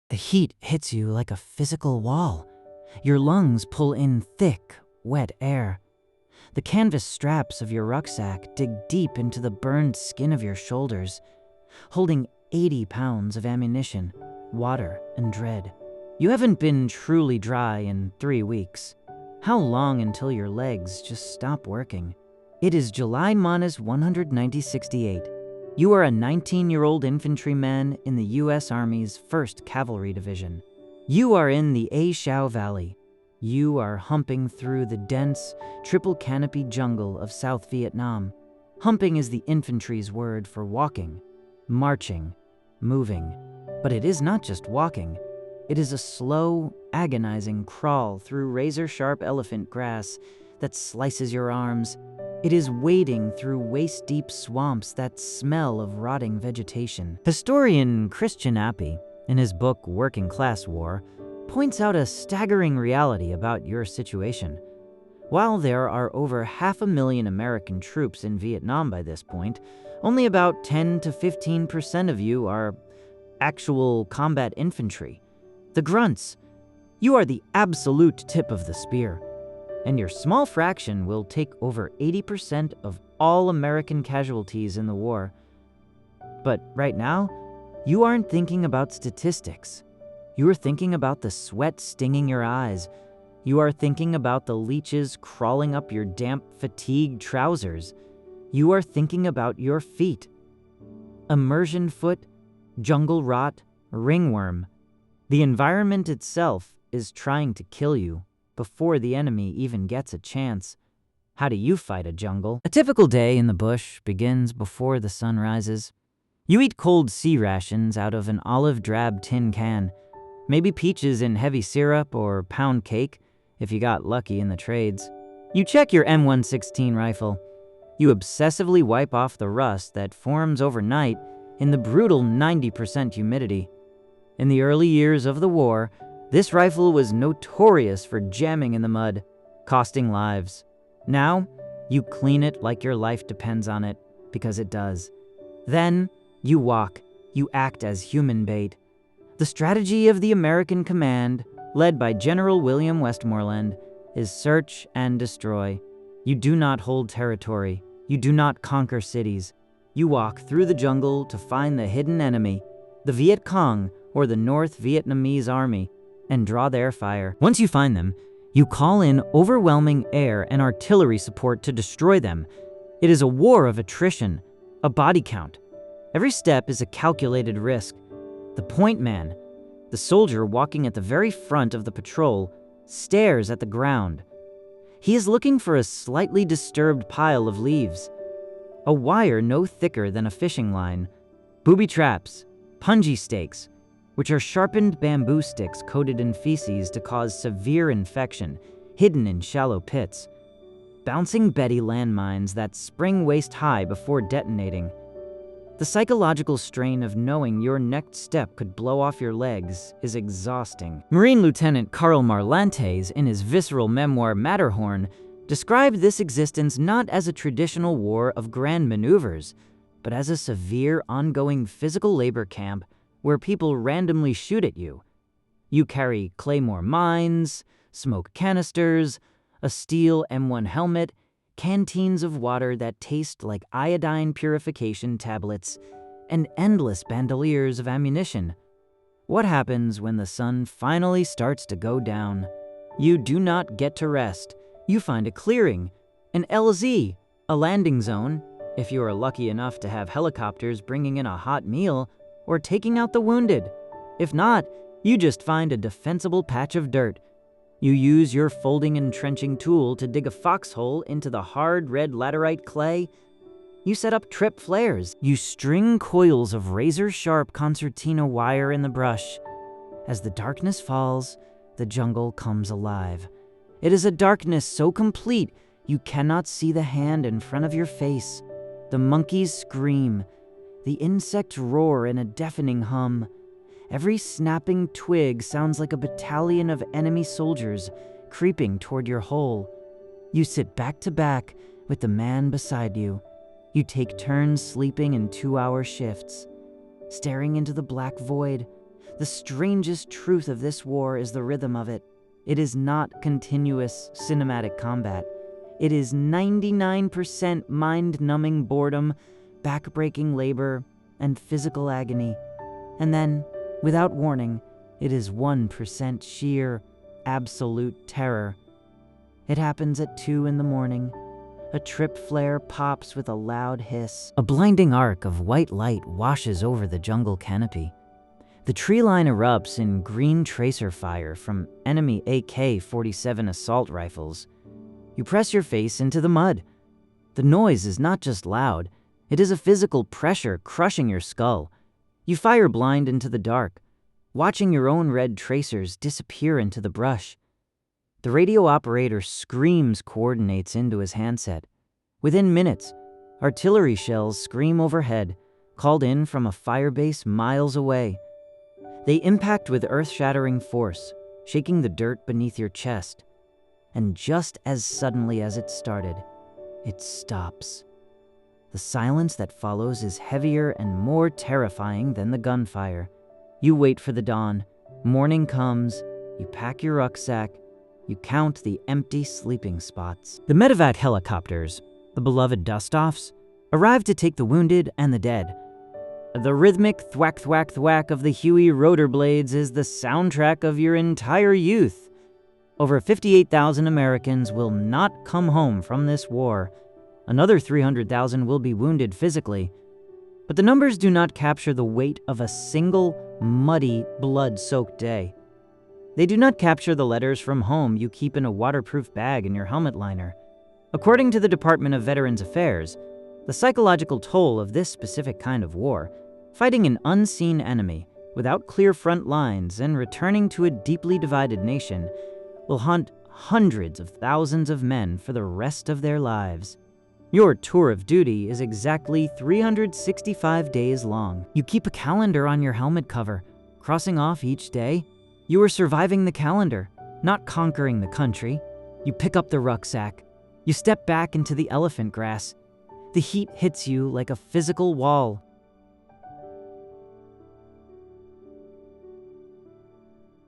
The heat hits you like a physical wall. Your lungs pull in thick, wet air. The canvas straps of your rucksack dig deep into the burned skin of your shoulders, holding 80 pounds of ammunition, water, and dread. You haven't been truly dry in 3 weeks. How long until your legs just stop working? It is July -19068. You are a 19-year-old infantryman in the U.S. Army's 1st Cavalry Division. You are in the A Shau Valley. You are humping through the dense, triple-canopy jungle of South Vietnam. Humping is the infantry's word for walking, marching, moving. But it is not just walking. It is a slow, agonizing crawl through razor-sharp elephant grass that slices your arms. It is wading through waist-deep swamps that smell of rotting vegetation. Historian Christian Appy, in his book Working Class War, points out a staggering reality about your situation. While there are over 500,000 American troops in Vietnam by this point, only about 10 to 15% of you are actual combat infantry. The grunts. You are the absolute tip of the spear. And your small fraction will take over 80% of all American casualties in the war. But right now, you aren't thinking about statistics. You are thinking about the sweat stinging your eyes. You are thinking about the leeches crawling up your damp, fatigued trousers. You are thinking about your feet. Immersion foot, jungle rot, ringworm. The environment itself is trying to kill you before the enemy even gets a chance. How do you fight a jungle? A typical day in the bush begins before the sun rises. You eat cold sea rations out of an olive drab tin can, maybe peaches in heavy syrup or pound cake if you got lucky in the trades. You check your M116 rifle. You obsessively wipe off the rust that forms overnight in the brutal 90% humidity. In the early years of the war, this rifle was notorious for jamming in the mud, costing lives. Now, you clean it like your life depends on it, because it does. Then, you walk, you act as human bait. The strategy of the American command, led by General William Westmoreland, is search and destroy. You do not hold territory. You do not conquer cities. You walk through the jungle to find the hidden enemy, the Viet Cong or the North Vietnamese Army, and draw their fire. Once you find them, you call in overwhelming air and artillery support to destroy them. It is a war of attrition, a body count. Every step is a calculated risk. The point man, the soldier walking at the very front of the patrol, stares at the ground. He is looking for a slightly disturbed pile of leaves, a wire no thicker than a fishing line, booby traps, punji stakes, which are sharpened bamboo sticks coated in feces to cause severe infection, hidden in shallow pits, bouncing Betty landmines that spring waist high before detonating. The psychological strain of knowing your next step could blow off your legs is exhausting. Marine Lieutenant Karl Marlantes, in his visceral memoir Matterhorn, described this existence not as a traditional war of grand maneuvers, but as a severe, ongoing physical labor camp where people randomly shoot at you. You carry claymore mines, smoke canisters, a steel M1 helmet, canteens of water that taste like iodine purification tablets, and endless bandoliers of ammunition. What happens when the sun finally starts to go down? You do not get to rest. You find a clearing, an LZ, a landing zone, if you are lucky enough to have helicopters bringing in a hot meal, or taking out the wounded. If not, you just find a defensible patch of dirt. You use your folding and trenching tool to dig a foxhole into the hard red laterite clay. You set up trip flares. You string coils of razor-sharp concertina wire in the brush. As the darkness falls, the jungle comes alive. It is a darkness so complete you cannot see the hand in front of your face. The monkeys scream. The insects roar in a deafening hum. Every snapping twig sounds like a battalion of enemy soldiers creeping toward your hole. You sit back to back with the man beside you. You take turns sleeping in 2-hour shifts, staring into the black void, The strangest truth of this war is the rhythm of it. It is not continuous cinematic combat. It is 99% mind-numbing boredom, back-breaking labor, and physical agony. And then, without warning, it is 1% sheer, absolute terror. It happens at 2 in the morning. A trip flare pops with a loud hiss. A blinding arc of white light washes over the jungle canopy. The tree line erupts in green tracer fire from enemy AK-47 assault rifles. You press your face into the mud. The noise is not just loud, it is a physical pressure crushing your skull. You fire blind into the dark, watching your own red tracers disappear into the brush. The radio operator screams coordinates into his handset. Within minutes, artillery shells scream overhead, called in from a fire base miles away. They impact with earth-shattering force, shaking the dirt beneath your chest. And just as suddenly as it started, it stops. The silence that follows is heavier and more terrifying than the gunfire. You wait for the dawn. Morning comes. You pack your rucksack. You count the empty sleeping spots. The medevac helicopters, the beloved dust-offs, arrive to take the wounded and the dead. The rhythmic thwack-thwack-thwack of the Huey rotor blades is the soundtrack of your entire youth. Over 58,000 Americans will not come home from this war. Another 300,000 will be wounded physically. But the numbers do not capture the weight of a single, muddy, blood-soaked day. They do not capture the letters from home you keep in a waterproof bag in your helmet liner. According to the Department of Veterans Affairs, the psychological toll of this specific kind of war, fighting an unseen enemy without clear front lines and returning to a deeply divided nation, will haunt hundreds of thousands of men for the rest of their lives. Your tour of duty is exactly 365 days long. You keep a calendar on your helmet cover, crossing off each day. You are surviving the calendar, not conquering the country. You pick up the rucksack. You step back into the elephant grass. The heat hits you like a physical wall.